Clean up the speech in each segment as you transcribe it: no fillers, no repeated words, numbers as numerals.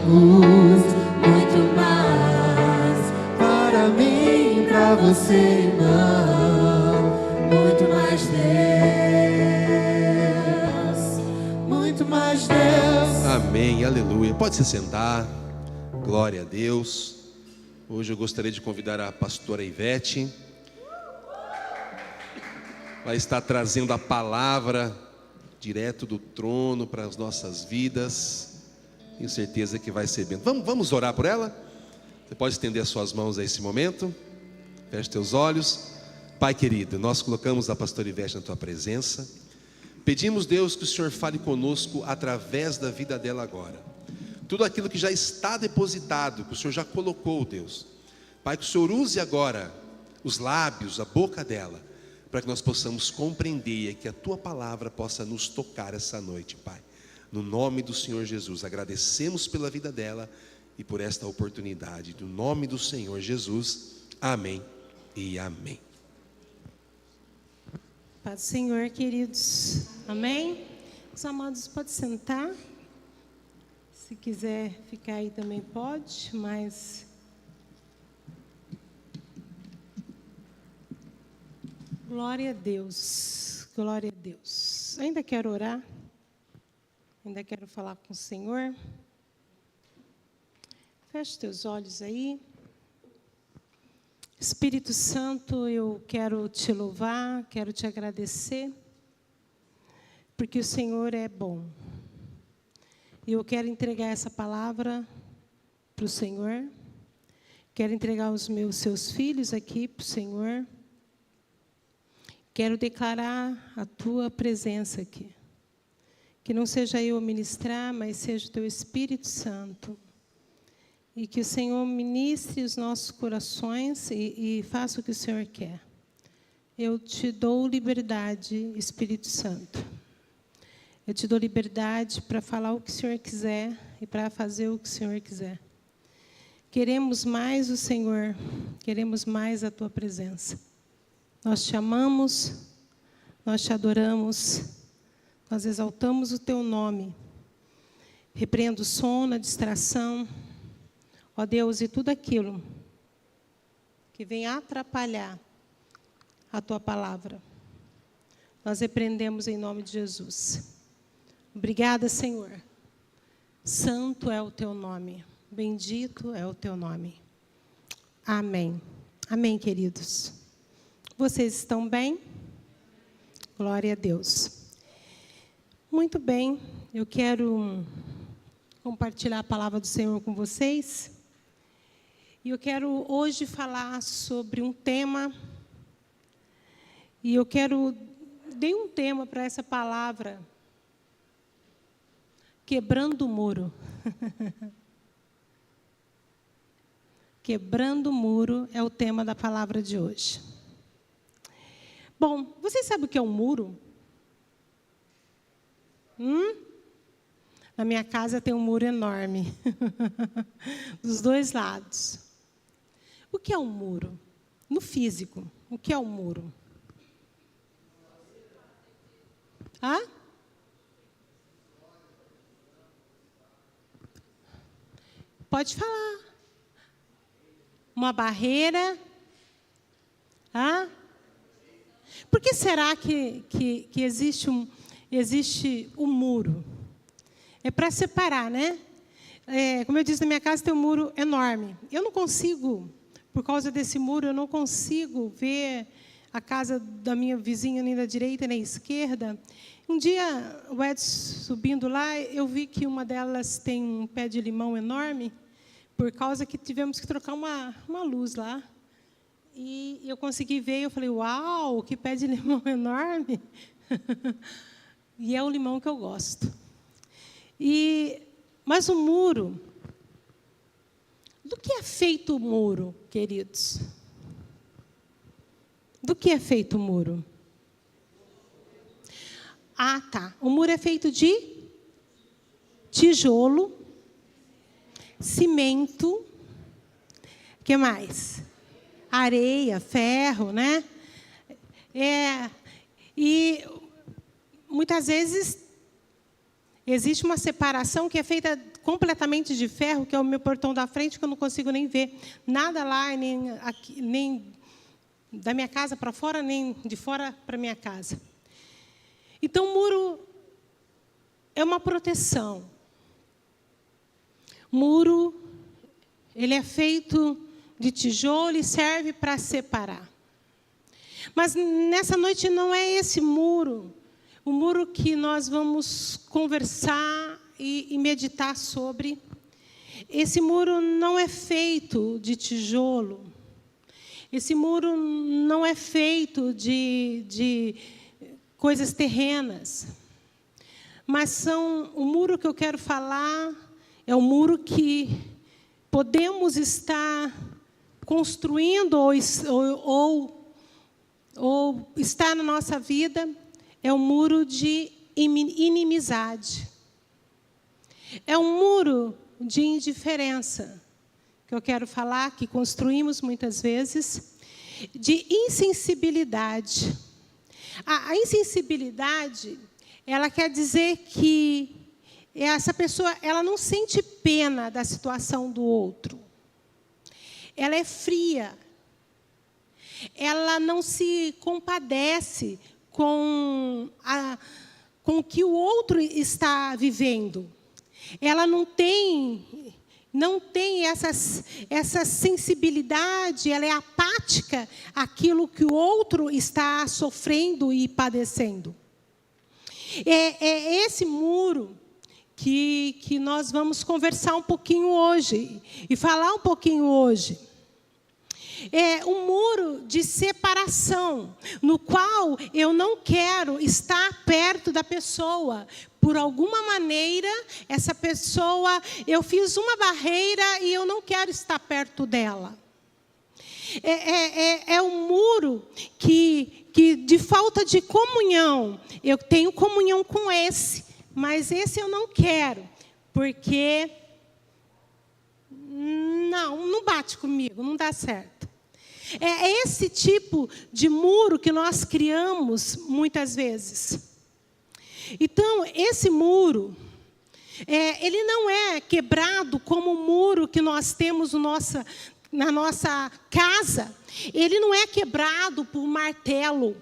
largos, muito mais. Para mim, para você, irmão, muito mais Deus, muito mais Deus. Amém, aleluia. Pode se sentar. Glória a Deus. Hoje eu gostaria de convidar a pastora Ivete. Vai estar trazendo a palavra direto do trono para as nossas vidas. Tenho certeza que vai ser bem. Vamos orar por ela? Você pode estender as suas mãos a esse momento. Feche teus olhos. Pai querido, nós colocamos a pastora Ivete na tua presença. Pedimos, Deus, que o Senhor fale conosco através da vida dela agora. Tudo aquilo que já está depositado, que o Senhor já colocou, Deus. Pai, que o Senhor use agora os lábios, a boca dela, para que nós possamos compreender e que a tua palavra possa nos tocar essa noite, Pai. No nome do Senhor Jesus, agradecemos pela vida dela e por esta oportunidade. No nome do Senhor Jesus, amém e amém. Paz do Senhor, queridos. Amém? Os amados, pode sentar. Se quiser ficar aí também pode, mas... Glória a Deus, glória a Deus. Ainda quero orar, ainda quero falar com o Senhor. Feche teus olhos aí. Espírito Santo, eu quero te louvar, quero te agradecer, porque o Senhor é bom. E eu quero entregar essa palavra para o Senhor. Quero entregar os seus filhos aqui para o Senhor. Quero declarar a tua presença aqui. Que não seja eu a ministrar, mas seja o teu Espírito Santo. E que o Senhor ministre os nossos corações e faça o que o Senhor quer. Eu te dou liberdade, Espírito Santo. Eu te dou liberdade para falar o que o Senhor quiser e para fazer o que o Senhor quiser. Queremos mais o Senhor, queremos mais a tua presença. Nós te amamos, nós te adoramos, nós exaltamos o teu nome. Repreendo o sono, a distração, ó Deus, e tudo aquilo que vem atrapalhar a tua palavra. Nós repreendemos em nome de Jesus. Obrigada, Senhor. Santo é o teu nome. Bendito é o teu nome. Amém. Amém, queridos. Vocês estão bem? Glória a Deus. Muito bem. Eu quero compartilhar a palavra do Senhor com vocês. E eu quero hoje falar sobre um tema. E eu dei um tema para essa palavra. Quebrando o muro. Quebrando o muro é o tema da palavra de hoje. Bom, vocês sabem o que é um muro? Na minha casa tem um muro enorme. Dos dois lados. O que é um muro? No físico, o que é um muro? Pode falar. Uma barreira. Por que será que existe um muro? É para separar, né? Como eu disse, na minha casa tem um muro enorme. Eu não consigo, por causa desse muro, eu não consigo ver a casa da minha vizinha nem da direita nem da esquerda. Um dia, o Edson subindo lá, eu vi que uma delas tem um pé de limão enorme, por causa que tivemos que trocar uma luz lá. E eu consegui ver, eu falei, uau, que pé de limão enorme. E é o limão que eu gosto. Mas o muro, do que é feito o muro, queridos? Do que é feito o muro? Tá. O muro é feito de tijolo, cimento, o que mais? Areia, ferro, né? E muitas vezes existe uma separação que é feita completamente de ferro, que é o meu portão da frente, que eu não consigo nem ver nada lá, nem, aqui, nem da minha casa para fora, nem de fora para minha casa. Então, o muro é uma proteção. Muro, ele é feito de tijolo e serve para separar. Mas nessa noite não é esse muro, o muro que nós vamos conversar e meditar sobre. Esse muro não é feito de tijolo. Esse muro não é feito de coisas terrenas. Mas o muro que eu quero falar é o muro que podemos estar construindo ou está na nossa vida, é um muro de inimizade. É um muro de indiferença, que eu quero falar, que construímos muitas vezes, de insensibilidade. A insensibilidade, ela quer dizer que essa pessoa ela não sente pena da situação do outro. Ela é fria. Ela não se compadece com o que o outro está vivendo. Ela não tem essa sensibilidade, ela é apática àquilo que o outro está sofrendo e padecendo. É esse muro que nós vamos conversar um pouquinho hoje e falar um pouquinho hoje. É um muro de separação, no qual eu não quero estar perto da pessoa. Por alguma maneira, essa pessoa, eu fiz uma barreira e eu não quero estar perto dela. É um muro que de falta de comunhão, eu tenho comunhão com esse, mas esse eu não quero, porque não bate comigo, não dá certo. É esse tipo de muro que nós criamos muitas vezes. Então, esse muro, ele não é quebrado como o muro que nós temos na nossa casa. Ele não é quebrado por martelo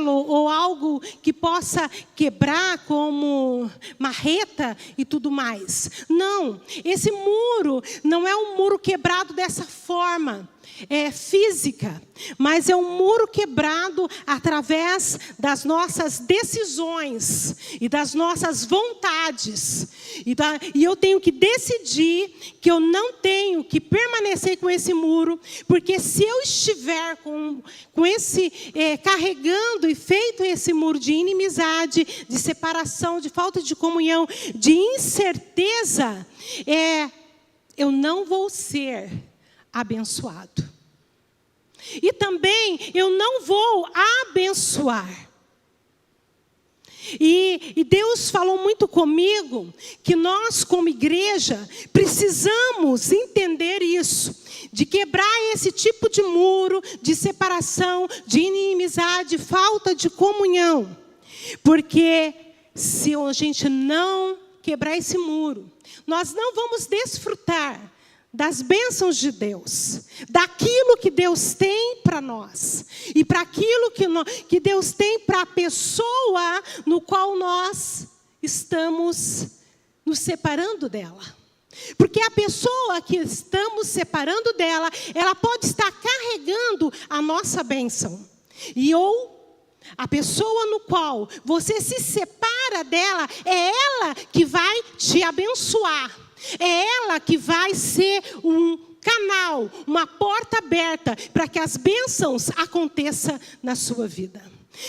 ou algo que possa quebrar como marreta e tudo mais. Não, esse muro não é um muro quebrado dessa forma física, mas é um muro quebrado através das nossas decisões e das nossas vontades. E eu tenho que decidir que eu não tenho que permanecer com esse muro, porque se eu estiver com esse carregando e feito esse muro de inimizade, de separação, de falta de comunhão, de incerteza, eu não vou ser abençoado. E também eu não vou abençoar. E Deus falou muito comigo que nós, como igreja, precisamos entender isso, de quebrar esse tipo de muro, de separação, de inimizade, falta de comunhão. Porque se a gente não quebrar esse muro, nós não vamos desfrutar das bênçãos de Deus, daquilo que Deus tem para nós, e para aquilo que Deus tem para a pessoa no qual nós estamos nos separando dela. Porque a pessoa que estamos separando dela, ela pode estar carregando a nossa bênção. Ou a pessoa no qual você se separa dela, é ela que vai te abençoar. É ela que vai ser um canal, uma porta aberta para que as bênçãos aconteçam na sua vida.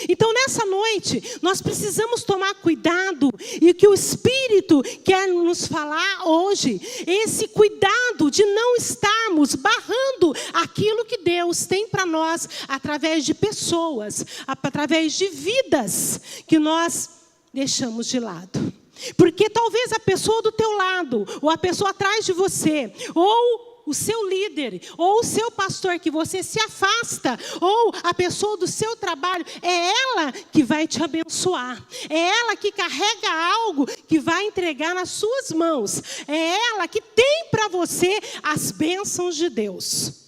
Então, nessa noite, nós precisamos tomar cuidado, e o que o Espírito quer nos falar hoje, esse cuidado de não estarmos barrando aquilo que Deus tem para nós, através de pessoas, através de vidas que nós deixamos de lado. Porque talvez a pessoa do teu lado, ou a pessoa atrás de você, ou o seu líder, ou o seu pastor, que você se afasta, ou a pessoa do seu trabalho, é ela que vai te abençoar. É ela que carrega algo que vai entregar nas suas mãos. É ela que tem para você as bênçãos de Deus.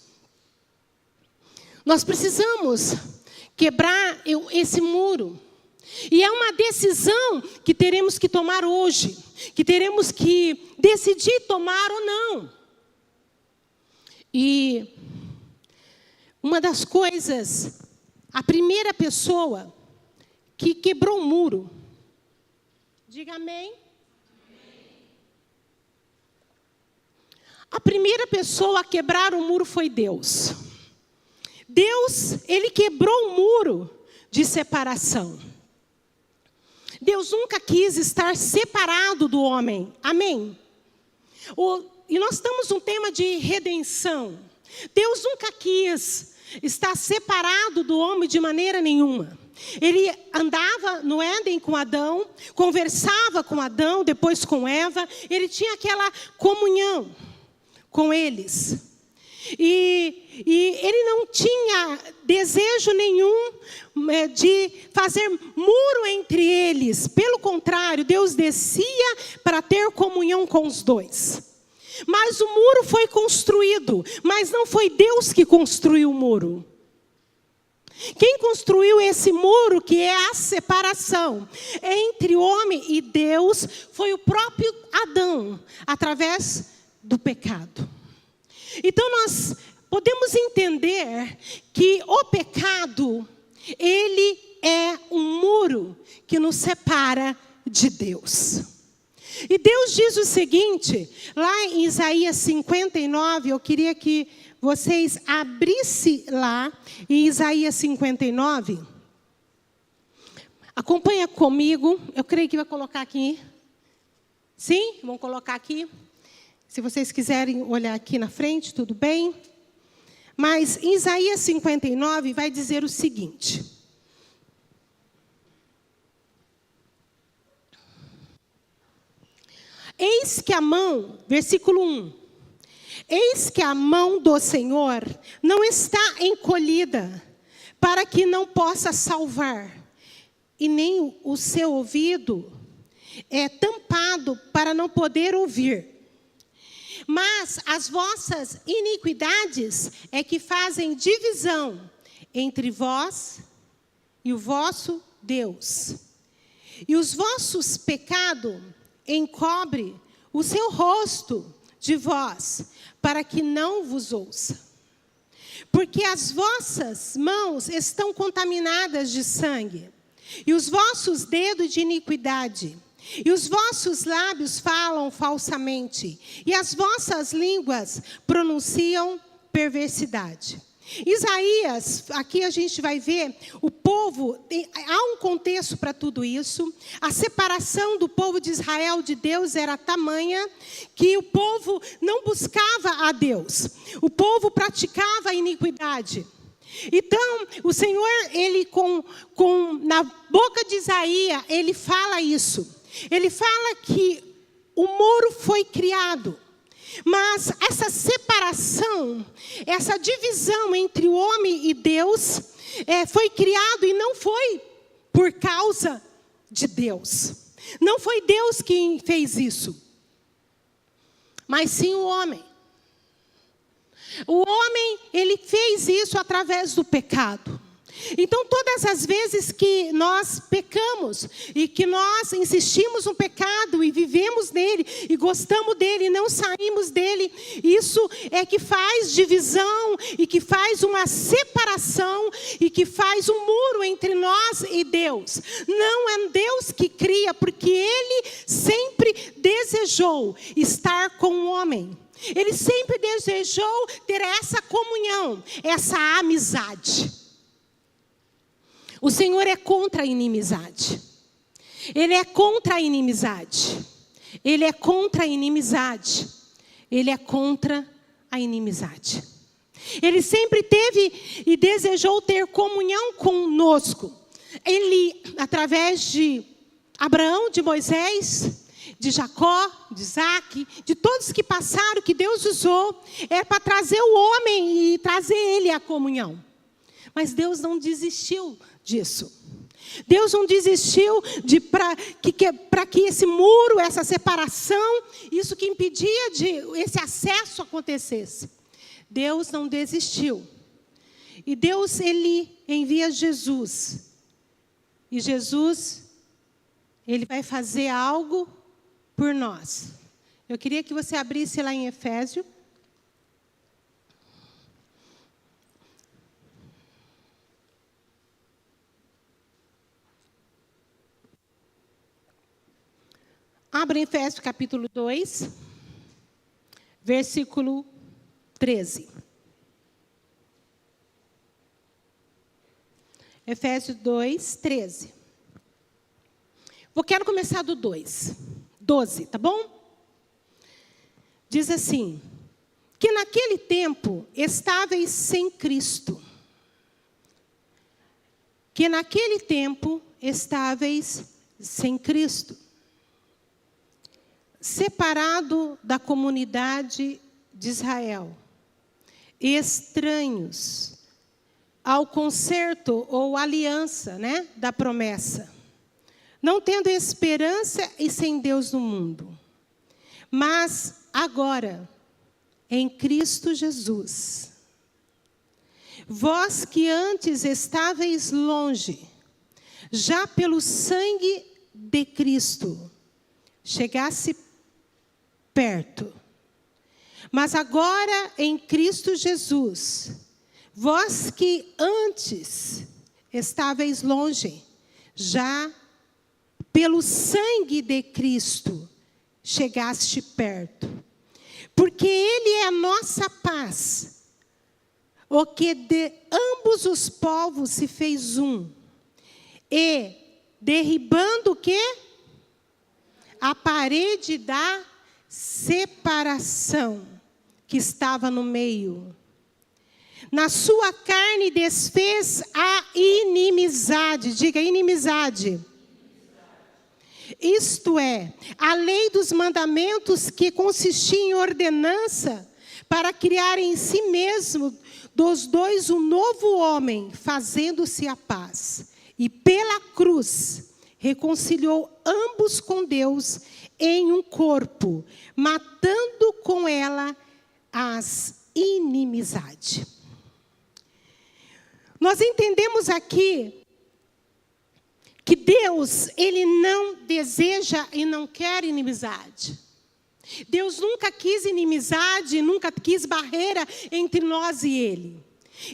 Nós precisamos quebrar esse muro. E é uma decisão que teremos que tomar hoje, que teremos que decidir tomar ou não. E uma das coisas, a primeira pessoa que quebrou o muro, diga amém. A primeira pessoa a quebrar o muro foi Deus. Deus, Ele quebrou o muro de separação. Deus nunca quis estar separado do homem. Amém? E nós estamos num tema de redenção. Deus nunca quis estar separado do homem de maneira nenhuma. Ele andava no Éden com Adão, conversava com Adão, depois com Eva. Ele tinha aquela comunhão com eles. E ele não tinha desejo nenhum de fazer muro entre eles. Pelo contrário, Deus descia para ter comunhão com os dois. Mas o muro foi construído, mas não foi Deus que construiu o muro. Quem construiu esse muro, que é a separação entre o homem e Deus, foi o próprio Adão, através do pecado. Então nós podemos entender que o pecado, ele é um muro que nos separa de Deus. E Deus diz o seguinte, lá em Isaías 59, eu queria que vocês abrissem lá em Isaías 59. Acompanha comigo, eu creio que vai colocar aqui. Sim? Vamos colocar aqui. Se vocês quiserem olhar aqui na frente, tudo bem. Mas em Isaías 59 vai dizer o seguinte. Eis que a mão, versículo 1. Eis que a mão do Senhor não está encolhida, para que não possa salvar, e nem o seu ouvido é tampado para não poder ouvir. Mas as vossas iniquidades é que fazem divisão entre vós e o vosso Deus. E os vossos pecados encobrem o seu rosto de vós, para que não vos ouça. Porque as vossas mãos estão contaminadas de sangue, e os vossos dedos de iniquidade. E os vossos lábios falam falsamente, e as vossas línguas pronunciam perversidade. Isaías, aqui a gente vai ver, o povo, há um contexto para tudo isso. A separação do povo de Israel de Deus era tamanha que o povo não buscava a Deus. O povo praticava a iniquidade. Então, o Senhor, ele na boca de Isaías, ele fala isso. Ele fala que o muro foi criado, mas essa separação, essa divisão entre o homem e Deus, foi criado e não foi por causa de Deus. Não foi Deus quem fez isso, mas sim o homem. O homem, ele fez isso através do pecado. Então, todas as vezes que nós pecamos e que nós insistimos no pecado e vivemos nele e gostamos dele e não saímos dele, isso é que faz divisão e que faz uma separação e que faz um muro entre nós e Deus. Não é Deus que cria, porque ele sempre desejou estar com o homem. Ele sempre desejou ter essa comunhão, essa amizade. O Senhor é contra a inimizade. Ele é contra a inimizade. Ele é contra a inimizade. Ele é contra a inimizade. Ele sempre teve e desejou ter comunhão conosco. Ele, através de Abraão, de Moisés de Jacó, de Isaac, de todos que passaram, que Deus usou, era para trazer o homem e trazer ele à comunhão. Mas Deus não desistiu disso. Deus não desistiu para que esse muro, essa separação, isso que impedia de esse acesso acontecesse. Deus não desistiu. E Deus, Ele envia Jesus. E Jesus, Ele vai fazer algo por nós. Eu queria que você abrisse lá em Efésios. Abra em Efésios capítulo 2, versículo 13. Efésios 2, 13. Quero começar do 2. 12, tá bom? Diz assim: que naquele tempo estáveis sem Cristo. Que naquele tempo estáveis sem Cristo. Separado da comunidade de Israel, estranhos ao concerto ou aliança, da promessa, não tendo esperança e sem Deus no mundo. Mas agora, em Cristo Jesus, vós que antes estáveis longe, já pelo sangue de Cristo, chegasse perto. Mas agora em Cristo Jesus, vós que antes estáveis longe, já pelo sangue de Cristo chegaste perto. Porque Ele é a nossa paz, o que de ambos os povos se fez um, e derribando o quê? A parede da separação que estava no meio. Na sua carne desfez a inimizade. Diga, inimizade. Isto é, a lei dos mandamentos que consistia em ordenança para criar em si mesmo dos dois um novo homem, fazendo-se a paz. E pela cruz reconciliou ambos com Deus em um corpo, matando com ela as inimizades. Nós entendemos aqui que Deus, Ele não deseja e não quer inimizade. Deus nunca quis inimizade, nunca quis barreira entre nós e Ele.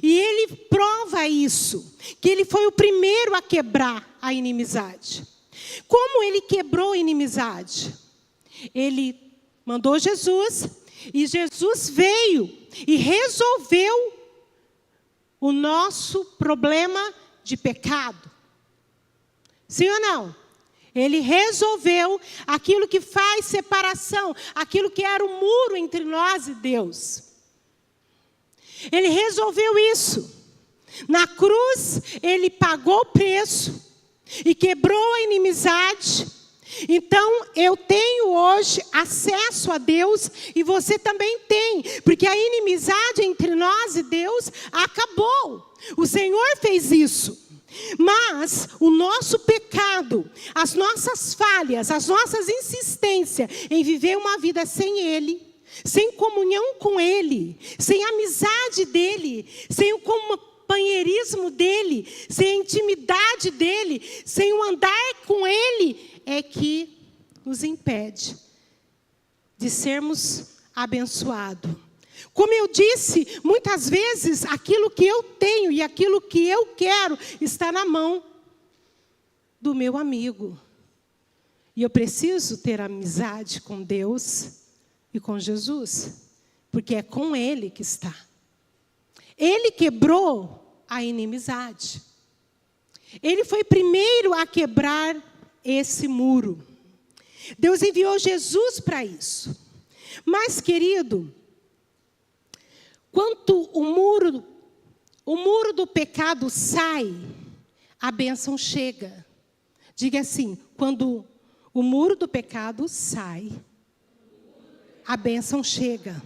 E Ele prova isso, que Ele foi o primeiro a quebrar a inimizade. Como Ele quebrou a inimizade? Ele mandou Jesus, e Jesus veio e resolveu o nosso problema de pecado. Sim ou não? Ele resolveu aquilo que faz separação, aquilo que era o muro entre nós e Deus. Ele resolveu isso. Na cruz, Ele pagou o preço e quebrou a inimizade. Então, eu tenho hoje acesso a Deus e você também tem, porque a inimizade entre nós e Deus acabou. O Senhor fez isso. Mas o nosso pecado, as nossas falhas, as nossas insistências em viver uma vida sem Ele, sem comunhão com Ele, sem amizade dEle, sem o companheirismo dEle, sem a intimidade dEle, sem o andar com Ele, é que nos impede de sermos abençoados. Como eu disse, muitas vezes aquilo que eu tenho e aquilo que eu quero está na mão do meu amigo. E eu preciso ter amizade com Deus e com Jesus, porque é com Ele que está. Ele quebrou a inimizade. Ele foi primeiro a quebrar esse muro. Deus enviou Jesus para isso. Mas, querido, quando o muro do pecado sai, a bênção chega. Diga assim, quando O muro do pecado sai. A bênção chega.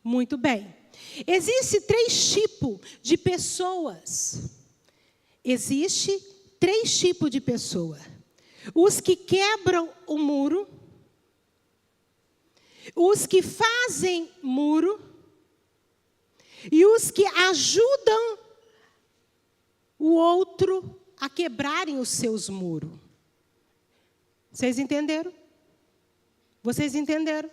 Muito bem. Existem 3 tipos de pessoas. Existe 3 tipos de pessoa. Os que quebram o muro, os que fazem muro e os que ajudam o outro a quebrarem os seus muros. Vocês entenderam? Vocês entenderam?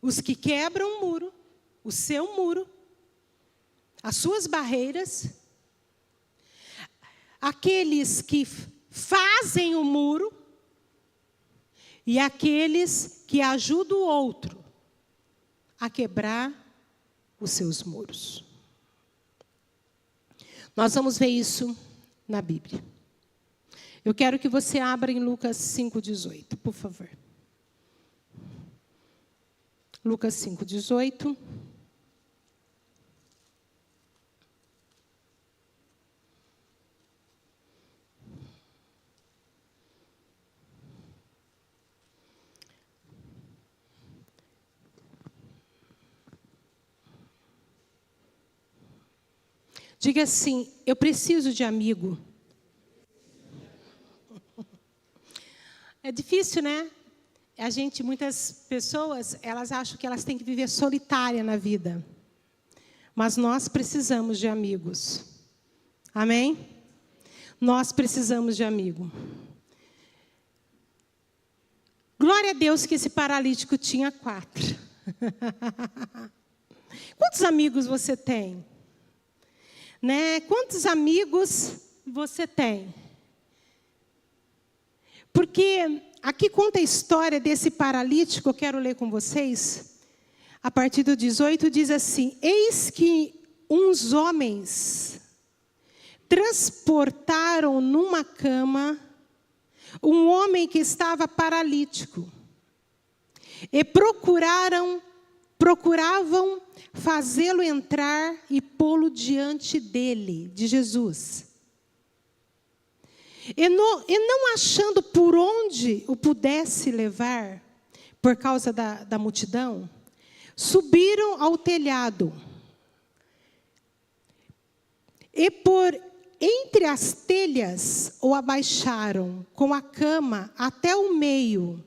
Os que quebram o muro, o seu muro, as suas barreiras, aqueles que fazem o muro e aqueles que ajudam o outro a quebrar os seus muros. Nós vamos ver isso na Bíblia. Eu quero que você abra em Lucas 5,18, por favor. Lucas 5,18. Diga assim: eu preciso de amigo. É difícil, né? Muitas pessoas, elas acham que elas têm que viver solitária na vida. Mas nós precisamos de amigos. Amém? Nós precisamos de amigo. Glória a Deus que esse paralítico tinha 4. Quantos amigos você tem? Né? Quantos amigos você tem? Porque aqui conta a história desse paralítico, eu quero ler com vocês. A partir do 18 diz assim: eis que uns homens transportaram numa cama um homem que estava paralítico e procuravam fazê-lo entrar e pô-lo diante dele, de Jesus. E não achando por onde o pudesse levar, por causa da multidão, subiram ao telhado. E por entre as telhas o abaixaram com a cama até o meio,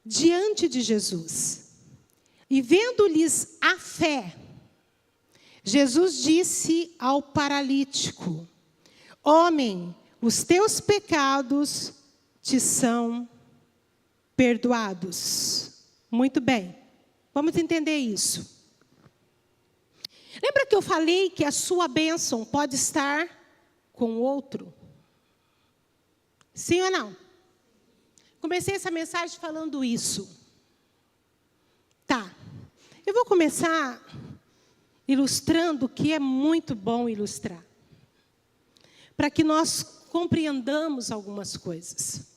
diante de Jesus. E vendo-lhes a fé, Jesus disse ao paralítico: homem, os teus pecados te são perdoados. Muito bem, vamos entender isso. Lembra que eu falei que a sua bênção pode estar com o outro? Sim ou não? Comecei essa mensagem falando isso. Tá, eu vou começar ilustrando o que é muito bom ilustrar, para que nós compreendamos algumas coisas.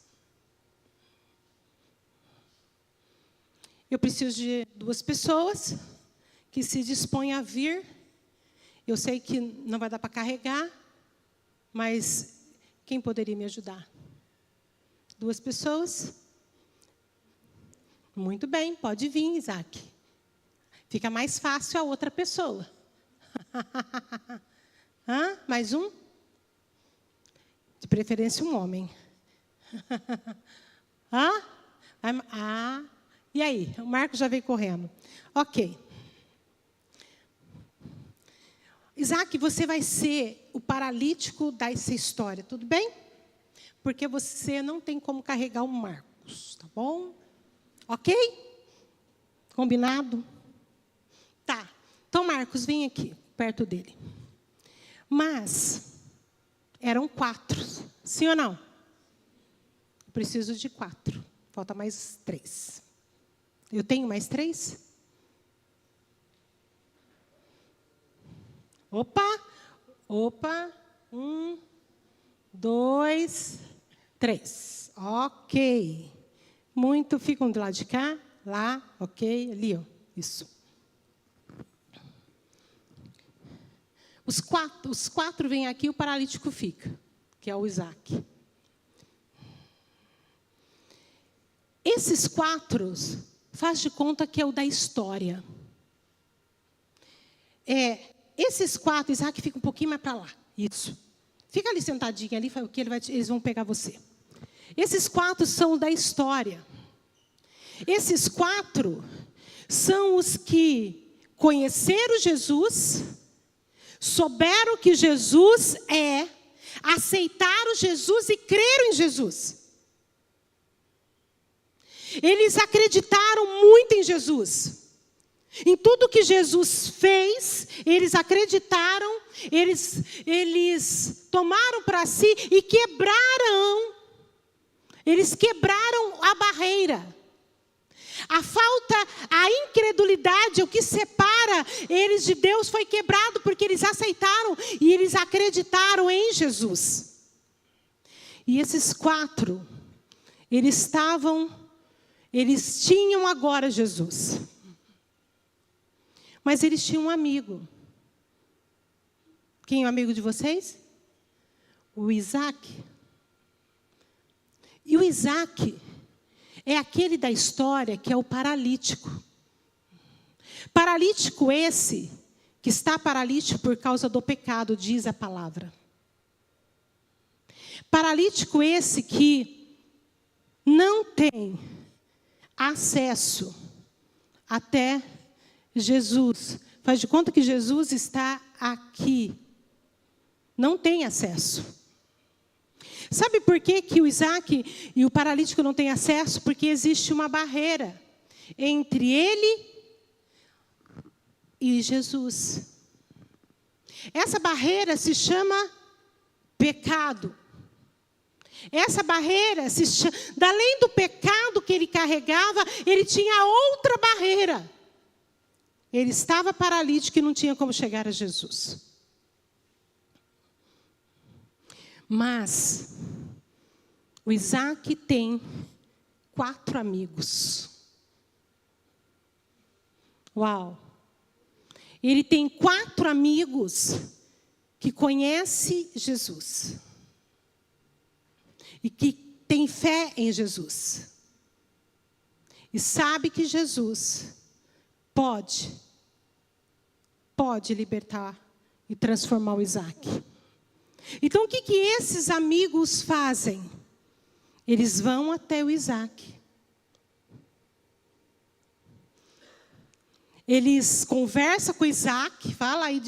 Eu preciso de 2 pessoas que se dispõem a vir. Eu sei que não vai dar para carregar, mas quem poderia me ajudar? 2 pessoas? Muito bem, pode vir, Isaac. Fica mais fácil a outra pessoa. Mais um? De preferência um homem. E aí? O Marcos já veio correndo. Ok. Isaac, você vai ser o paralítico dessa história, tudo bem? Porque você não tem como carregar o Marcos, tá bom? Ok? Combinado? Tá. Então, Marcos, vem aqui, perto dele. Mas eram 4, sim ou não? Preciso de 4. Falta mais 3. Eu tenho mais 3? Opa. 1, 2, 3. Ok. Muito. Ficam do lado de cá. Lá. Ok. Ali, ó. Isso. Os quatro vêm aqui, o paralítico fica, que é o Isaac. Esses 4, faz de conta que é o da história. Esses 4, Isaac fica um pouquinho mais para lá. Isso. Fica ali sentadinho ali, que eles vão pegar você. Esses 4 são o da história. Esses 4 são os que conheceram Jesus, souberam que Jesus é, aceitaram Jesus e creram em Jesus. Eles acreditaram muito em Jesus. Em tudo que Jesus fez, eles acreditaram, eles tomaram para si e eles quebraram a barreira. A incredulidade, o que separa eles de Deus foi quebrado, porque eles aceitaram e eles acreditaram em Jesus. E esses 4, eles tinham agora Jesus. Mas eles tinham um amigo. Quem é o amigo de vocês? O Isaac. E o Isaac é aquele da história que é o paralítico. Paralítico esse, que está paralítico por causa do pecado, diz a palavra. Paralítico esse que não tem acesso até Jesus. Faz de conta que Jesus está aqui. Não tem acesso. Sabe por que o Isaac e o paralítico não têm acesso? Porque existe uma barreira entre ele e Jesus. Essa barreira se chama pecado. Essa barreira, além do pecado que ele carregava, ele tinha outra barreira. Ele estava paralítico e não tinha como chegar a Jesus. Mas o Isaac tem 4 amigos. Uau! Ele tem 4 amigos que conhecem Jesus. E que tem fé em Jesus. E sabe que Jesus pode libertar e transformar o Isaac. Então, o que esses amigos fazem? Eles vão até o Isaac. Eles conversam com o Isaac, fala aí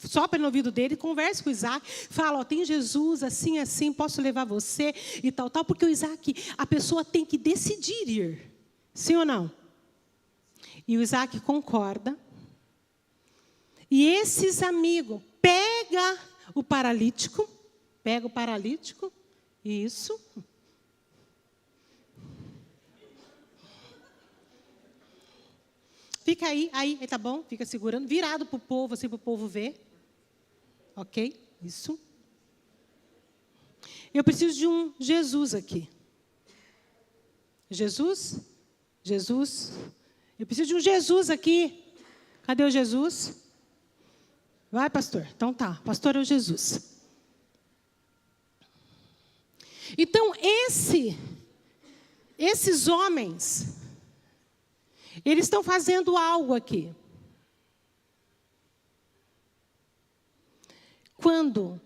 sopra no ouvido dele, conversa com o Isaac, fala, tem Jesus, assim, assim, posso levar você e tal, porque o Isaac, a pessoa tem que decidir ir. Sim ou não? E o Isaac concorda. E esses amigos pega o paralítico, isso. Fica aí, tá bom? Fica segurando, virado para o povo, assim, para o povo ver. Ok? Isso. Eu preciso de um Jesus aqui. Jesus. Eu preciso de um Jesus aqui. Cadê o Jesus? Vai, pastor. Então tá, pastor é o Jesus. Então, esses homens, eles estão fazendo algo aqui. Quando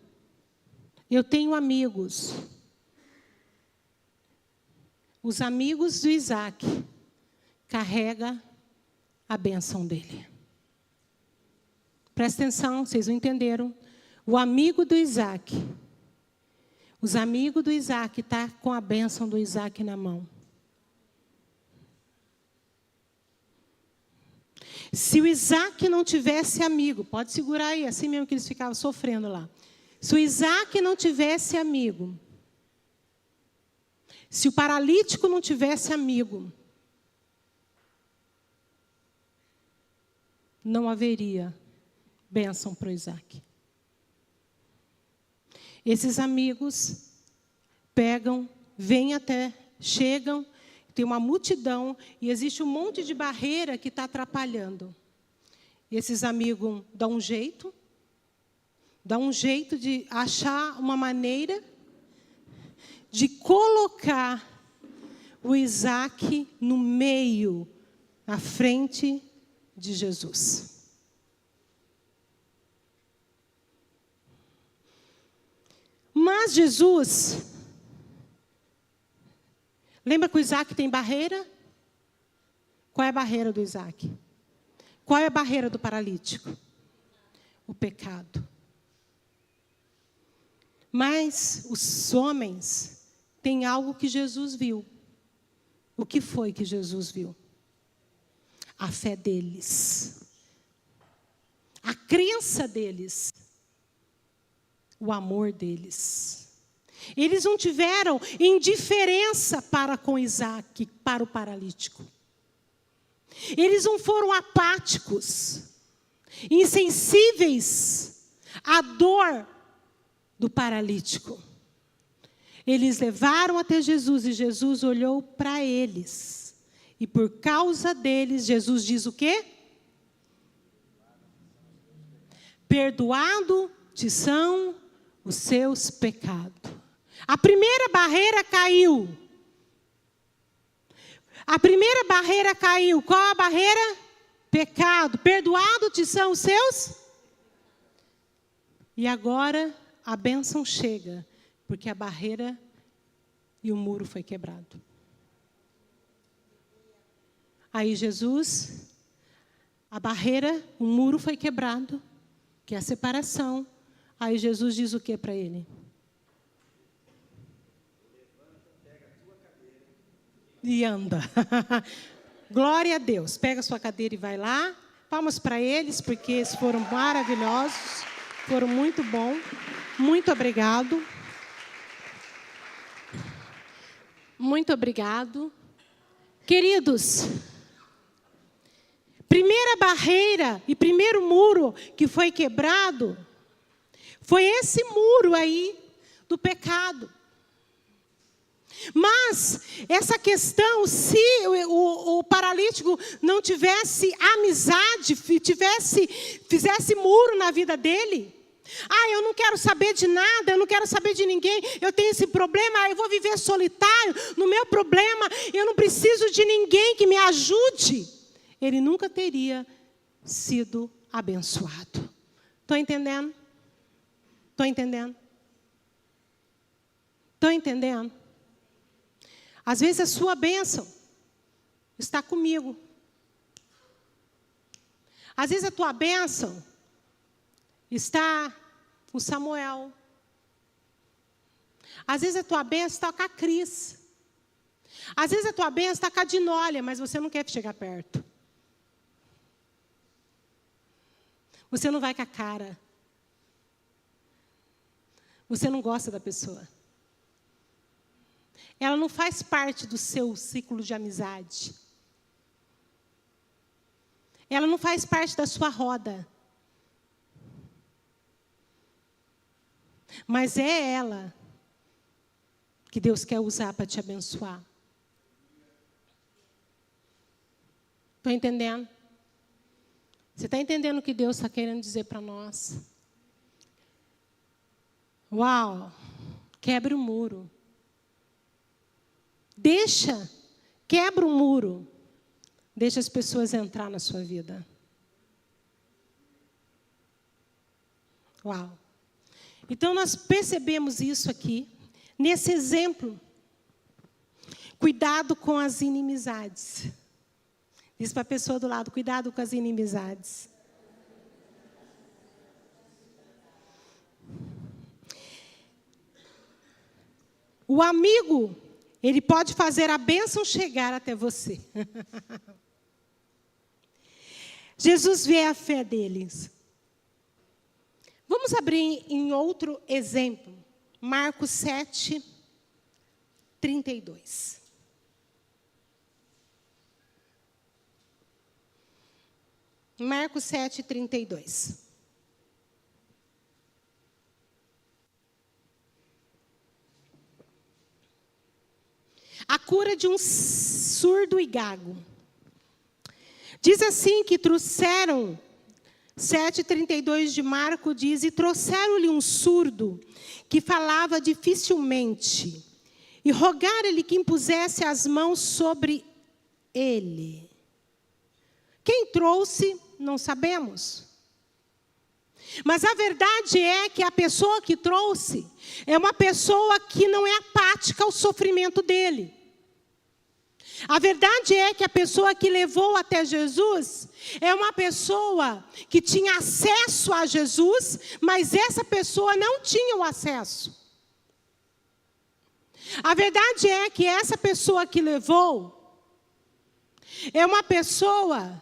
eu tenho amigos, os amigos do Isaac carregam a bênção dele. Presta atenção, vocês não entenderam. O amigo do Isaac, os amigos do Isaac estão com a bênção do Isaac na mão. Se o Isaac não tivesse amigo, pode segurar aí, assim mesmo que eles ficavam sofrendo lá. Se o Isaac não tivesse amigo, se o paralítico não tivesse amigo, não haveria bênção para o Isaac. Esses amigos pegam, chegam, tem uma multidão e existe um monte de barreira que está atrapalhando. E esses amigos dão um jeito dá um jeito de achar uma maneira de colocar o Isaac no meio, na frente de Jesus. Mas Jesus, lembra que o Isaac tem barreira? Qual é a barreira do Isaac? Qual é a barreira do paralítico? O pecado. Mas os homens têm algo que Jesus viu. O que foi que Jesus viu? A fé deles. A crença deles. O amor deles. Eles não tiveram indiferença para com Isaac, para o paralítico. Eles não foram apáticos, insensíveis à dor do paralítico. Eles levaram até Jesus e Jesus olhou para eles. E por causa deles, Jesus diz o quê? Perdoado te são os seus pecados. A primeira barreira caiu. A primeira barreira caiu. Qual a barreira? Pecado. Perdoado te são os seus? E agora a bênção chega, porque a barreira e o muro foi quebrado. Aí Jesus, a barreira, o muro foi quebrado, que é a separação. Aí Jesus diz o que para ele? E anda. Glória a Deus. Pega a sua cadeira e vai lá. Palmas para eles, porque eles foram maravilhosos. Foram muito bons. Muito obrigado. Muito obrigado. Queridos, primeira barreira e primeiro muro que foi quebrado foi esse muro aí do pecado. Mas essa questão, se o paralítico não tivesse amizade, fizesse muro na vida dele, eu não quero saber de nada, eu não quero saber de ninguém, eu tenho esse problema, eu vou viver solitário no meu problema, eu não preciso de ninguém que me ajude. Ele nunca teria sido abençoado. Estão entendendo? Estão entendendo? Estão entendendo? Às vezes a sua bênção está comigo. Às vezes a tua bênção está com Samuel. Às vezes a tua bênção está com a Cris. Às vezes a tua bênção está com a Dinólia, mas você não quer chegar perto. Você não vai com a cara. Você não gosta da pessoa. Ela não faz parte do seu ciclo de amizade. Ela não faz parte da sua roda. Mas é ela que Deus quer usar para te abençoar. Estão entendendo? Você está entendendo o que Deus está querendo dizer para nós? Uau! Quebre o muro. Quebra o muro. Deixa as pessoas entrar na sua vida. Uau! Então, nós percebemos isso aqui, nesse exemplo. Cuidado com as inimizades. Diz para a pessoa do lado, cuidado com as inimizades. O amigo, ele pode fazer a bênção chegar até você. Jesus vê a fé deles. Vamos abrir em outro exemplo. Marcos 7, 32. Marcos 7, 32. A cura de um surdo e gago. Diz assim que trouxeram 7:32 de Marcos diz: e trouxeram-lhe um surdo que falava dificilmente, e rogaram-lhe que impusesse as mãos sobre ele. Quem trouxe, não sabemos. Mas a verdade é que a pessoa que trouxe é uma pessoa que não é apática ao sofrimento dele. A verdade é que a pessoa que levou até Jesus é uma pessoa que tinha acesso a Jesus, mas essa pessoa não tinha o acesso. A verdade é que essa pessoa que levou é uma pessoa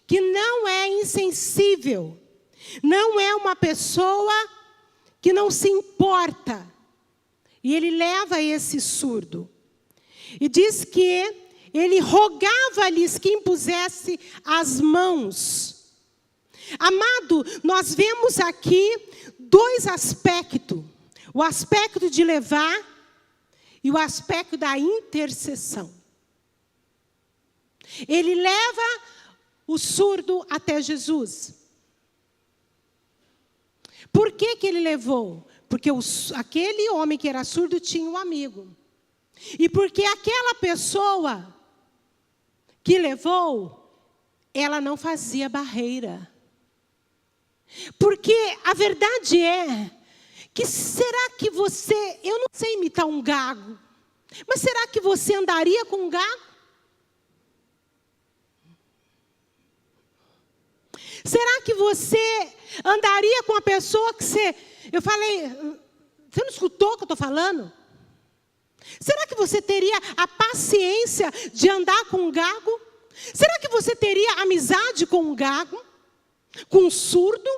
que não é insensível, não é uma pessoa que não se importa. E ele leva esse surdo. E diz que ele rogava-lhes que impusesse as mãos. Amado, nós vemos aqui dois aspectos. O aspecto de levar e o aspecto da intercessão. Ele leva o surdo até Jesus. Por que ele levou? Porque aquele homem que era surdo tinha um amigo. E porque aquela pessoa que levou, ela não fazia barreira. Porque a verdade é que será que você, eu não sei imitar um gago, mas será que você andaria com um gago? Será que você andaria com uma pessoa que você... Eu falei, você não escutou o que eu estou falando? Será que você teria a paciência de andar com um gago? Será que você teria amizade com um gago? Com um surdo?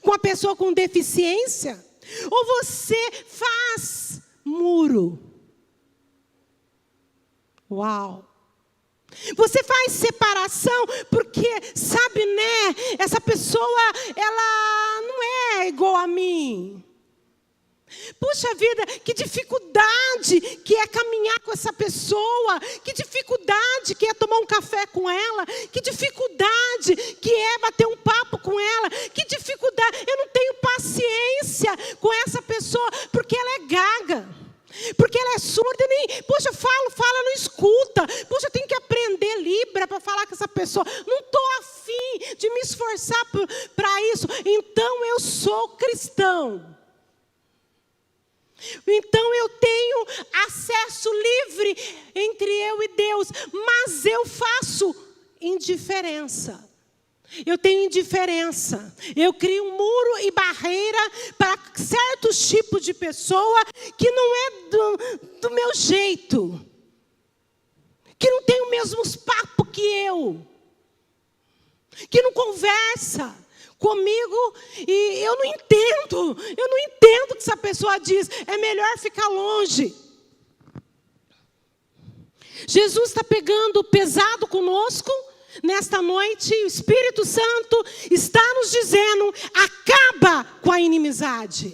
Com uma pessoa com deficiência? Ou você faz muro? Uau! Você faz separação porque, sabe, né? Essa pessoa, ela não é igual a mim. Puxa vida, que dificuldade que é caminhar com essa pessoa. Que dificuldade que é tomar um café com ela. Que dificuldade que é bater um papo com ela. Que dificuldade, eu não tenho paciência com essa pessoa porque ela é gaga. Porque ela é surda, nem, poxa, fala, não escuta. Poxa, eu tenho que aprender Libra para falar com essa pessoa. Não estou afim de me esforçar para isso. Então eu sou cristão. Então eu tenho acesso livre entre eu e Deus. Mas eu faço indiferença. Eu tenho indiferença. Eu crio um muro e barreira para certos tipos de pessoa que não é do meu jeito. Que não tem os mesmos papos que eu. Que não conversa comigo e eu não entendo o que essa pessoa diz. É melhor ficar longe. Jesus está pegando pesado conosco. Nesta noite, o Espírito Santo está nos dizendo: acaba com a inimizade.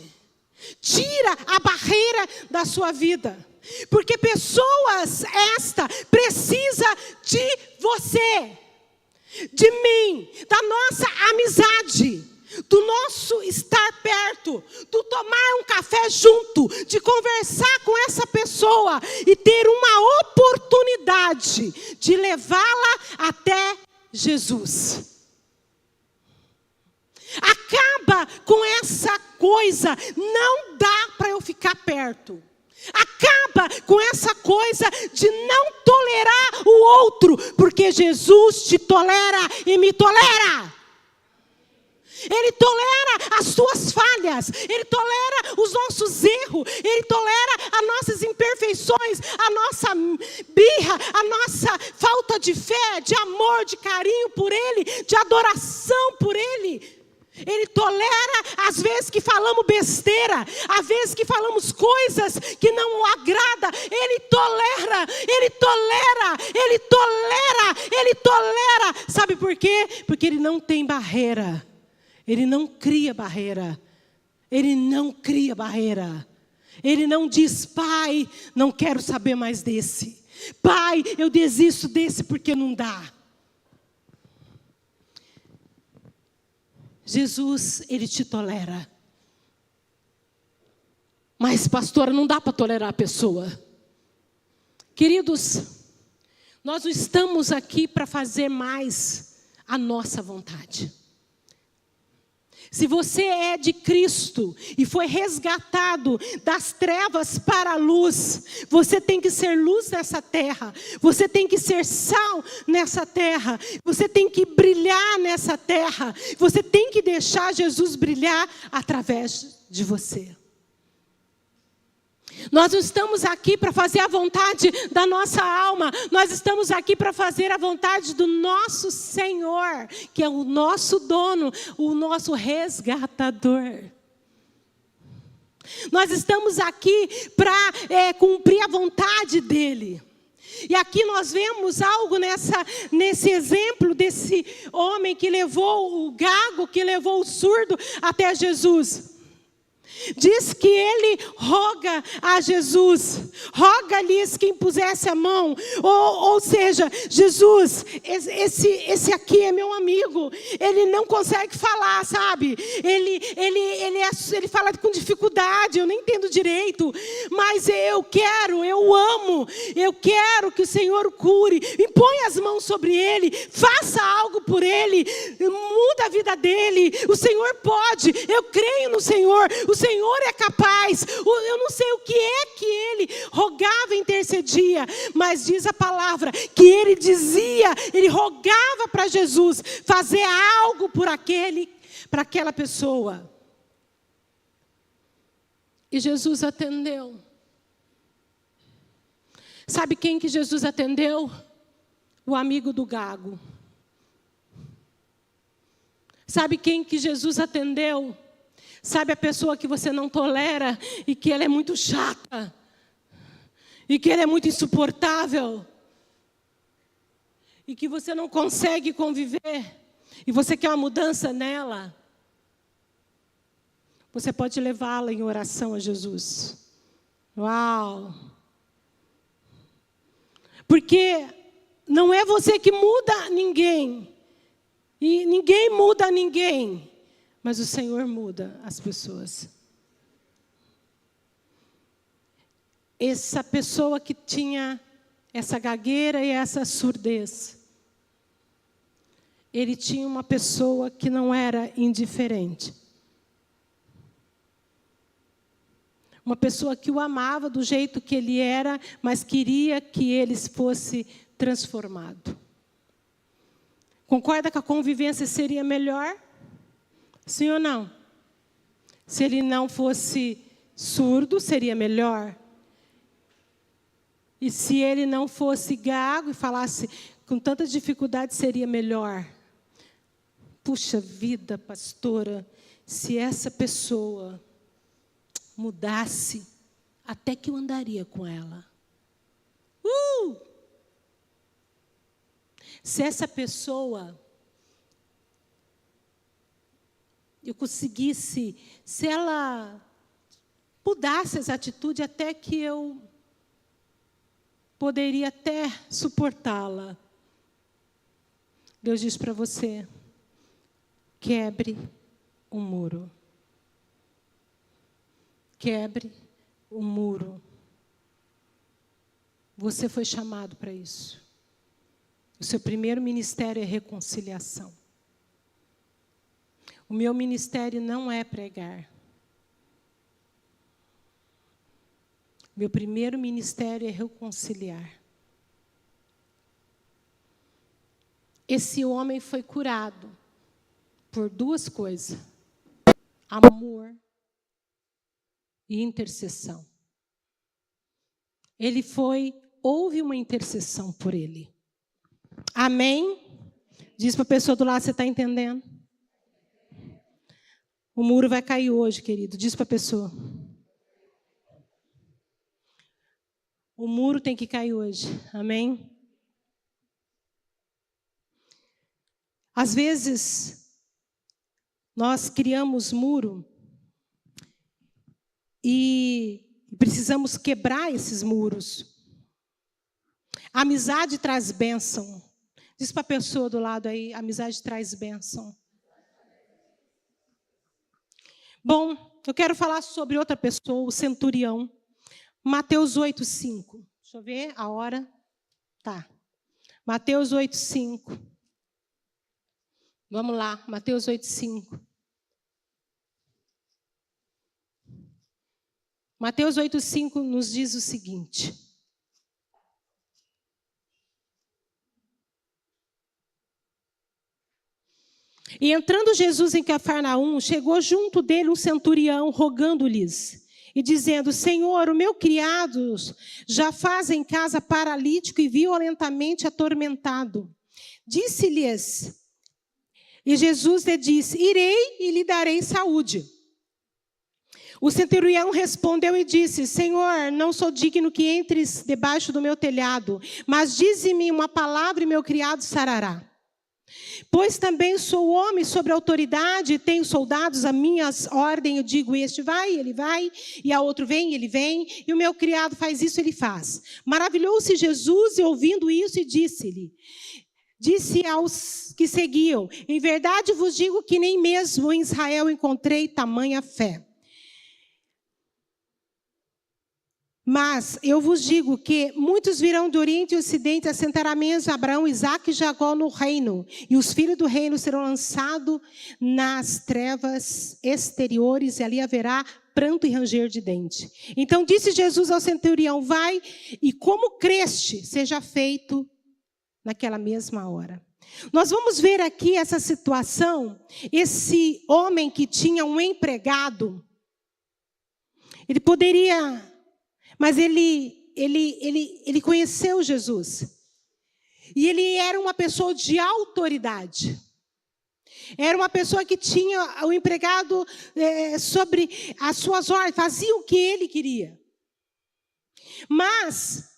Tira a barreira da sua vida. Porque pessoas esta precisa de você, de mim, da nossa amizade, do nosso estar perto, do tomar um café junto, de conversar com essa pessoa e ter uma oportunidade de levá-la até Jesus. Acaba com essa coisa, não dá para eu ficar perto. Acaba com essa coisa de não tolerar o outro, porque Jesus te tolera e me tolera. Ele tolera as suas falhas, Ele tolera os nossos erros, Ele tolera as nossas imperfeições, a nossa birra, a nossa falta de fé, de amor, de carinho por Ele, de adoração por Ele. Ele tolera as vezes que falamos besteira, às vezes que falamos coisas que não o agrada. Ele tolera, Ele tolera, Ele tolera, Ele tolera. Sabe por quê? Porque Ele não tem barreira. Ele não cria barreira. Ele não cria barreira. Ele não diz: pai, não quero saber mais desse. Pai, eu desisto desse porque não dá. Jesus, Ele te tolera. Mas, pastora, não dá para tolerar a pessoa. Queridos, nós não estamos aqui para fazer mais a nossa vontade. Se você é de Cristo e foi resgatado das trevas para a luz, você tem que ser luz nessa terra, você tem que ser sal nessa terra, você tem que brilhar nessa terra, você tem que deixar Jesus brilhar através de você. Nós não estamos aqui para fazer a vontade da nossa alma. Nós estamos aqui para fazer a vontade do nosso Senhor, que é o nosso dono, o nosso resgatador. Nós estamos aqui para cumprir a vontade dEle. E aqui nós vemos algo nesse exemplo desse homem que levou o gago, que levou o surdo até Jesus. Diz que ele roga a Jesus, roga-lhes que impusesse a mão, ou seja, Jesus, esse aqui é meu amigo, ele não consegue falar, sabe, ele fala com dificuldade, eu nem entendo direito, mas eu quero que o Senhor o cure, impõe as mãos sobre ele, faça algo por ele, muda a vida dele, o Senhor pode, eu creio no Senhor, o Senhor é capaz. Eu não sei o que é que ele rogava e intercedia, mas diz a palavra que ele rogava para Jesus fazer algo para aquela pessoa. E Jesus atendeu. Sabe quem que Jesus atendeu? O amigo do gago. Sabe quem que Jesus atendeu? Sabe a pessoa que você não tolera e que ela é muito chata e que ela é muito insuportável e que você não consegue conviver e você quer uma mudança nela? Você pode levá-la em oração a Jesus. Uau! Porque não é você que muda ninguém e ninguém muda ninguém. Mas o Senhor muda as pessoas. Essa pessoa que tinha essa gagueira e essa surdez, ele tinha uma pessoa que não era indiferente. Uma pessoa que o amava do jeito que ele era, mas queria que ele fosse transformado. Concorda que a convivência seria melhor? Sim ou não? Se ele não fosse surdo, seria melhor. E se ele não fosse gago e falasse com tanta dificuldade, seria melhor. Puxa vida, pastora, se essa pessoa mudasse, até que eu andaria com ela. Se essa pessoa eu conseguisse, se ela mudasse as atitudes, até que eu poderia até suportá-la. Deus diz para você, quebre um muro. Quebre um muro. Você foi chamado para isso. O seu primeiro ministério é reconciliação. O meu ministério não é pregar. Meu primeiro ministério é reconciliar. Esse homem foi curado por duas coisas: amor e intercessão. Houve uma intercessão por ele. Amém? Diz para a pessoa do lado, você está entendendo? O muro vai cair hoje, querido. Diz para a pessoa. O muro tem que cair hoje. Amém? Às vezes, nós criamos muro e precisamos quebrar esses muros. A amizade traz bênção. Diz para a pessoa do lado aí, a amizade traz bênção. Bom, eu quero falar sobre outra pessoa, o centurião. Mateus 8:5. Deixa eu ver a hora. Tá. Mateus 8:5. Vamos lá, Mateus 8:5. Mateus 8:5 nos diz o seguinte: E entrando Jesus em Cafarnaum, chegou junto dele um centurião, rogando-lhes, e dizendo: Senhor, o meu criado já faz em casa paralítico e violentamente atormentado. Disse-lhes, e Jesus lhe disse: Irei e lhe darei saúde. O centurião respondeu e disse: Senhor, não sou digno que entres debaixo do meu telhado, mas dize-me uma palavra e meu criado sarará. Pois também sou homem sobre autoridade, tenho soldados a minhas ordens, eu digo, este vai, ele vai, e a outro vem, ele vem, e o meu criado faz isso, ele faz. Maravilhou-se Jesus e ouvindo isso e disse aos que seguiam: Em verdade vos digo que nem mesmo em Israel encontrei tamanha fé. Mas eu vos digo que muitos virão do Oriente e Ocidente, assentarão à mesa Abraão, Isaque e Jacó no reino, e os filhos do reino serão lançados nas trevas exteriores, e ali haverá pranto e ranger de dente. Então disse Jesus ao centurião: Vai, e como creste, seja feito naquela mesma hora. Nós vamos ver aqui essa situação, esse homem que tinha um empregado, ele poderia... Mas ele conheceu Jesus. E ele era uma pessoa de autoridade. Era uma pessoa que tinha o empregado sobre as suas ordens, fazia o que ele queria. Mas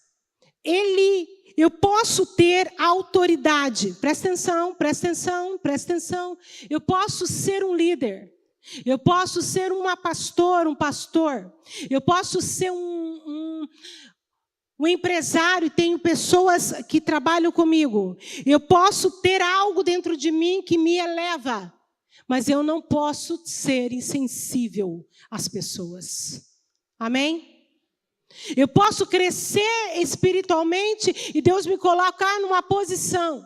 eu posso ter autoridade. Presta atenção, presta atenção, presta atenção. Eu posso ser um líder. Eu posso ser um pastor. Eu posso ser um empresário, tenho pessoas que trabalham comigo. Eu posso ter algo dentro de mim que me eleva, mas eu não posso ser insensível às pessoas. Amém? Eu posso crescer espiritualmente e Deus me colocar numa posição.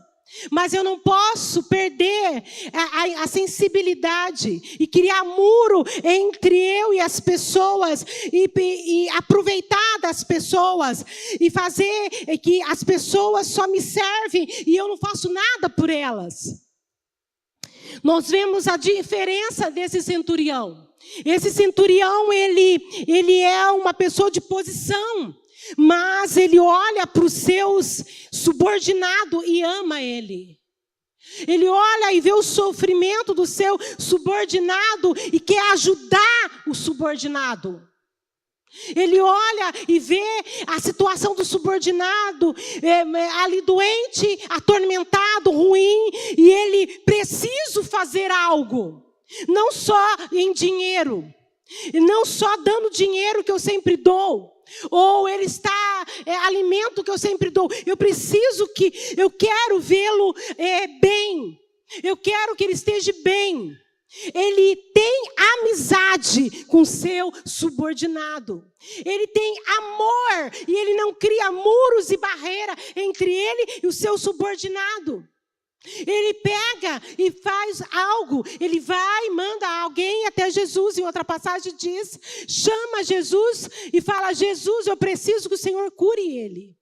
Mas eu não posso perder a sensibilidade e criar muro entre eu e as pessoas e aproveitar das pessoas e fazer que as pessoas só me servem e eu não faço nada por elas. Nós vemos a diferença desse centurião. Esse centurião, ele é uma pessoa de posição. Mas ele olha para os seus subordinados e ama ele. Ele olha e vê o sofrimento do seu subordinado e quer ajudar o subordinado. Ele olha e vê a situação do subordinado ali doente, atormentado, ruim, e ele precisa fazer algo. Não só em dinheiro, não só dando dinheiro que eu sempre dou. Ou ele está, alimento que eu sempre dou. Eu quero vê-lo bem. Eu quero que ele esteja bem. Ele tem amizade com seu subordinado. Ele tem amor e ele não cria muros e barreira entre ele e o seu subordinado. Ele pega e faz algo. Ele vai e manda alguém até Jesus. Em outra passagem diz, chama Jesus e fala: Jesus, eu preciso que o Senhor cure ele.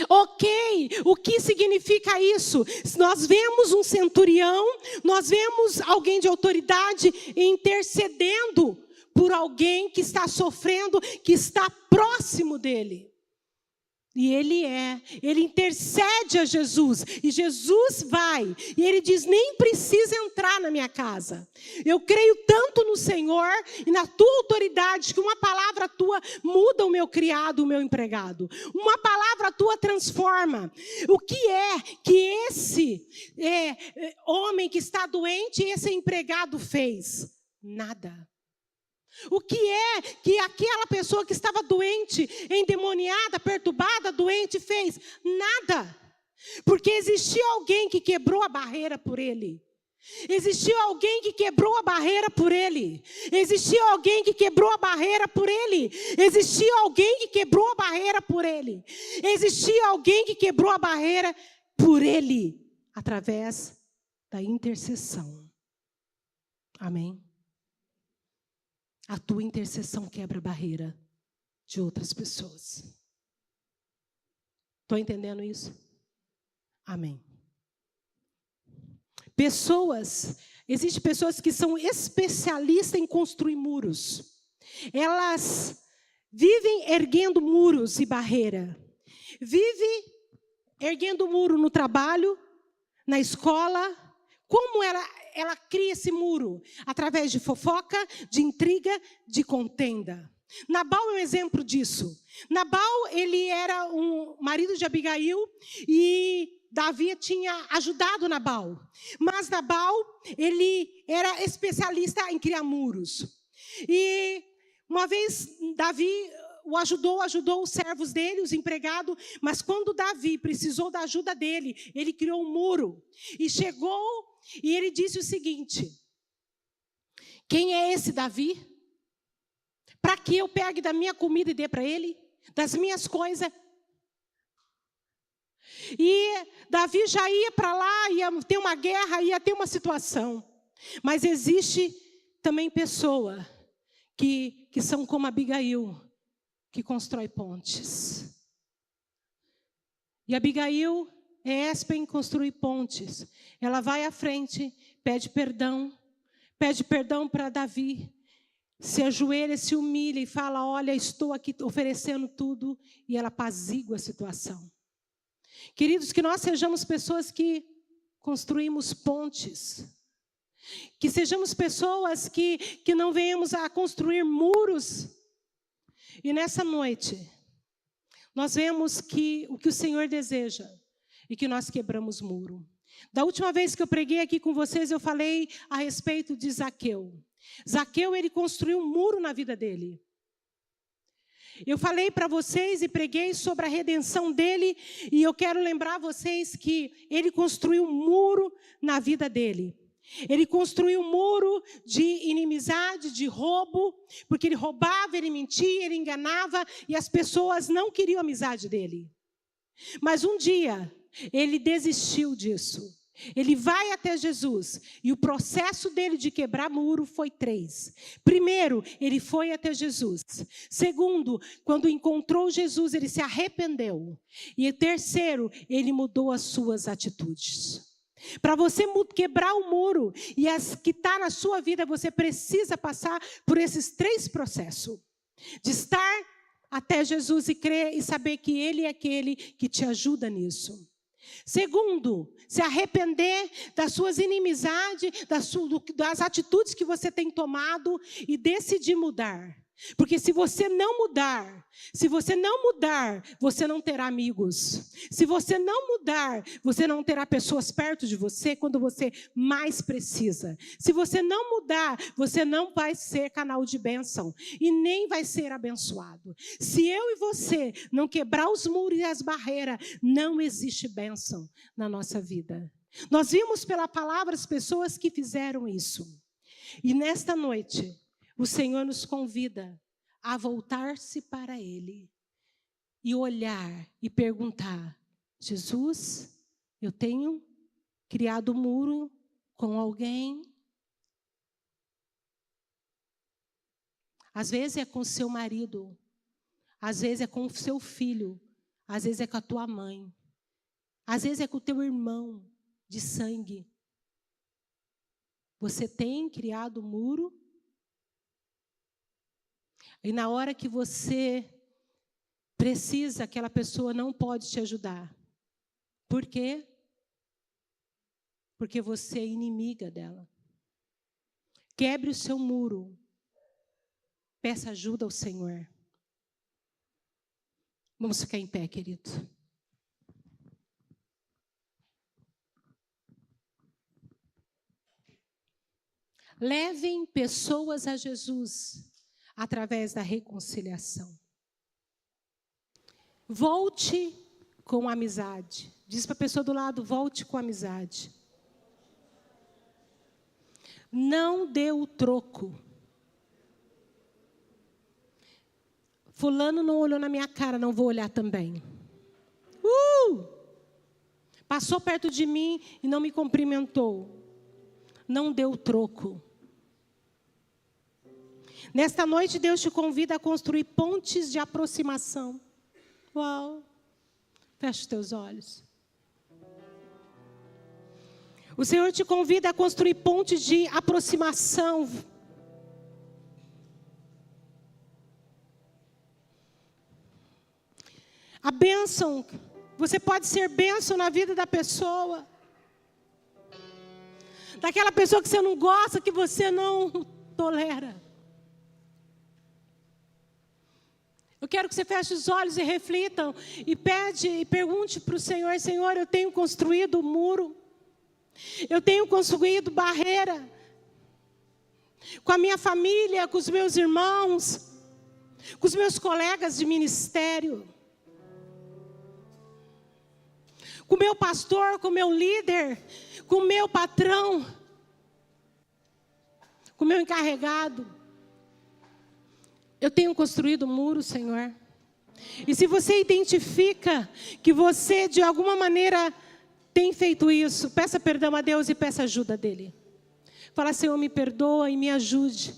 Ok, o que significa isso? Nós vemos um centurião, nós vemos alguém de autoridade intercedendo por alguém que está sofrendo, que está próximo dele. E ele intercede a Jesus, e Jesus vai, e ele diz: nem precisa entrar na minha casa. Eu creio tanto no Senhor e na tua autoridade, que uma palavra tua muda o meu criado, o meu empregado. Uma palavra tua transforma. O que é que esse homem que está doente, esse empregado fez? Nada. O que é que aquela pessoa que estava doente, endemoniada, perturbada, doente, fez? Nada. Porque existia alguém que quebrou a barreira por ele. Existiu alguém que quebrou a barreira por ele. Existiu alguém que quebrou a barreira por ele. Existiu alguém que quebrou a barreira por ele. Existiu alguém que quebrou a barreira por ele, através da intercessão. Amém? A tua intercessão quebra a barreira de outras pessoas. Estou entendendo isso? Amém. Existem pessoas que são especialistas em construir muros. Elas vivem erguendo muros e barreira. Vivem erguendo muro no trabalho, na escola. Como ela cria esse muro? Através de fofoca, de intriga, de contenda. Nabal é um exemplo disso. Nabal, ele era um marido de Abigail e Davi tinha ajudado Nabal. Mas Nabal, ele era especialista em criar muros. E uma vez Davi ajudou os servos dele, os empregados, mas quando Davi precisou da ajuda dele, ele criou um muro. E chegou e ele disse o seguinte: quem é esse Davi? Para que eu pegue da minha comida e dê para ele? Das minhas coisas? E Davi já ia para lá, ia ter uma guerra, ia ter uma situação. Mas existe também pessoa que são como Abigail, que constrói pontes. E Abigail é ésper em construir pontes. Ela vai à frente, pede perdão para Davi, se ajoelha, se humilha e fala: olha, estou aqui oferecendo tudo, e ela apazigua a situação. Queridos, que nós sejamos pessoas que construímos pontes. Que sejamos pessoas que não venhamos a construir muros. E nessa noite, nós vemos que o que o Senhor deseja e que nós quebramos muro. Da última vez que eu preguei aqui com vocês, eu falei a respeito de Zaqueu. Zaqueu, ele construiu um muro na vida dele. Eu falei para vocês e preguei sobre a redenção dele, e eu quero lembrar vocês que ele construiu um muro na vida dele. Ele construiu um muro de inimizade, de roubo, porque ele roubava, ele mentia, ele enganava, e as pessoas não queriam a amizade dele. Mas um dia, ele desistiu disso. Ele vai até Jesus, e o processo dele de quebrar muro foi 3. Primeiro, ele foi até Jesus. Segundo, quando encontrou Jesus, ele se arrependeu. E terceiro, ele mudou as suas atitudes. Para você quebrar o muro e as que está na sua vida, você precisa passar por esses 3 processos. De estar até Jesus e crer e saber que Ele é aquele que te ajuda nisso. Segundo, se arrepender das suas inimizades, das atitudes que você tem tomado e decidir mudar. Porque se você não mudar, você não terá amigos. Se você não mudar, você não terá pessoas perto de você quando você mais precisa. Se você não mudar, você não vai ser canal de bênção e nem vai ser abençoado. Se eu e você não quebrar os muros e as barreiras, não existe bênção na nossa vida. Nós vimos pela palavra as pessoas que fizeram isso. E nesta noite, o Senhor nos convida a voltar-se para Ele e olhar e perguntar: Jesus, eu tenho criado um muro com alguém? Às vezes é com o seu marido, às vezes é com o seu filho, às vezes é com a tua mãe, às vezes é com o teu irmão de sangue. Você tem criado um muro? E na hora que você precisa, aquela pessoa não pode te ajudar. Por quê? Porque você é inimiga dela. Quebre o seu muro. Peça ajuda ao Senhor. Vamos ficar em pé, querido. Levem pessoas a Jesus através da reconciliação. Volte com amizade. Diz para a pessoa do lado: volte com amizade. Não dê o troco. Fulano não olhou na minha cara, não vou olhar também. Passou perto de mim e não me cumprimentou. Não dê o troco. Nesta noite, Deus te convida a construir pontes de aproximação. Uau! Feche os teus olhos. O Senhor te convida a construir pontes de aproximação. A bênção, você pode ser bênção na vida da pessoa. Daquela pessoa que você não gosta, que você não tolera. Eu quero que você feche os olhos e reflitam e pergunte para o Senhor: Senhor, eu tenho construído muro, eu tenho construído barreira com a minha família, com os meus irmãos, com os meus colegas de ministério, com o meu pastor, com o meu líder, com o meu patrão, com o meu encarregado. Eu tenho construído muros, Senhor. E se você identifica que você, de alguma maneira, tem feito isso, peça perdão a Deus e peça ajuda dEle. Fala: Senhor, me perdoa e me ajude.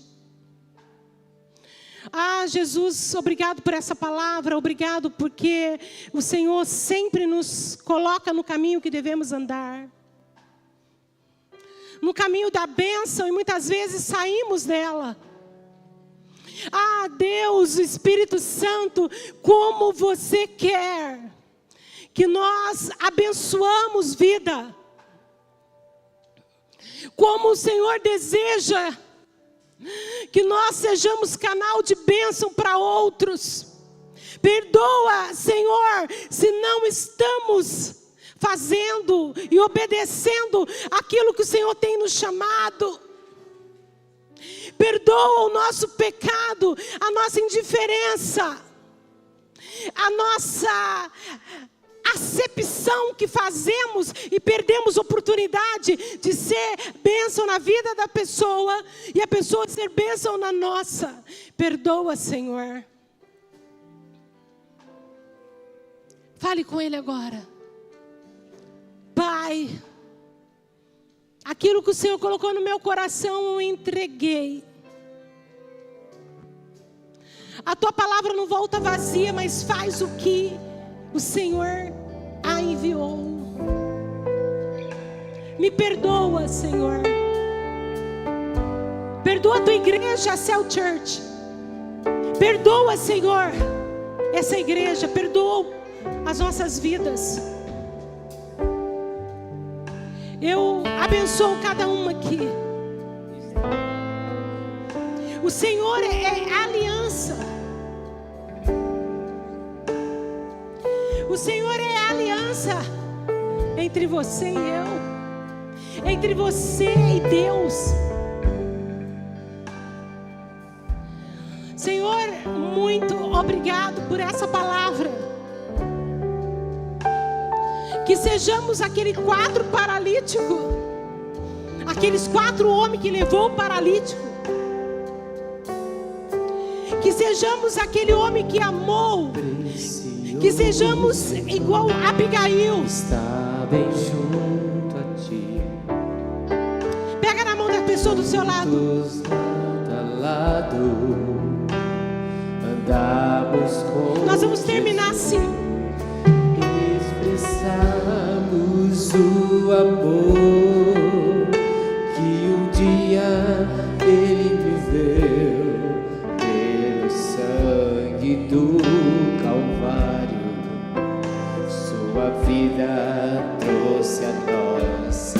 Jesus, obrigado por essa palavra, obrigado porque o Senhor sempre nos coloca no caminho que devemos andar. No caminho da bênção, e muitas vezes saímos dela. Deus, Espírito Santo, como você quer que nós abençoamos vida. Como o Senhor deseja que nós sejamos canal de bênção para outros. Perdoa, Senhor, se não estamos fazendo e obedecendo aquilo que o Senhor tem nos chamado. Perdoa o nosso pecado, a nossa indiferença, a nossa acepção que fazemos e perdemos oportunidade de ser bênção na vida da pessoa e a pessoa ser bênção na nossa. Perdoa, Senhor. Fale com Ele agora. Pai, aquilo que o Senhor colocou no meu coração, eu entreguei. A tua palavra não volta vazia, mas faz o que o Senhor a enviou. Me perdoa, Senhor. Perdoa a tua igreja, a Cell Church. Perdoa, Senhor, essa igreja. Perdoa as nossas vidas. Eu abençoo cada uma aqui. O Senhor é aliança. O Senhor é a aliança entre você e eu, entre você e Deus. Senhor, muito obrigado por essa palavra. Que sejamos aquele quadro paralítico, aqueles 4 homens que levou o paralítico. Que sejamos aquele homem que amou. Que sejamos igual a Abigail. Está bem junto a ti. Pega na mão da pessoa do seu lado. Lado a lado, andamos com Nós vamos terminar assim. Expressamos o amor que um dia Ele me deu pelo sangue do Calvário. Sua vida trouxe a nós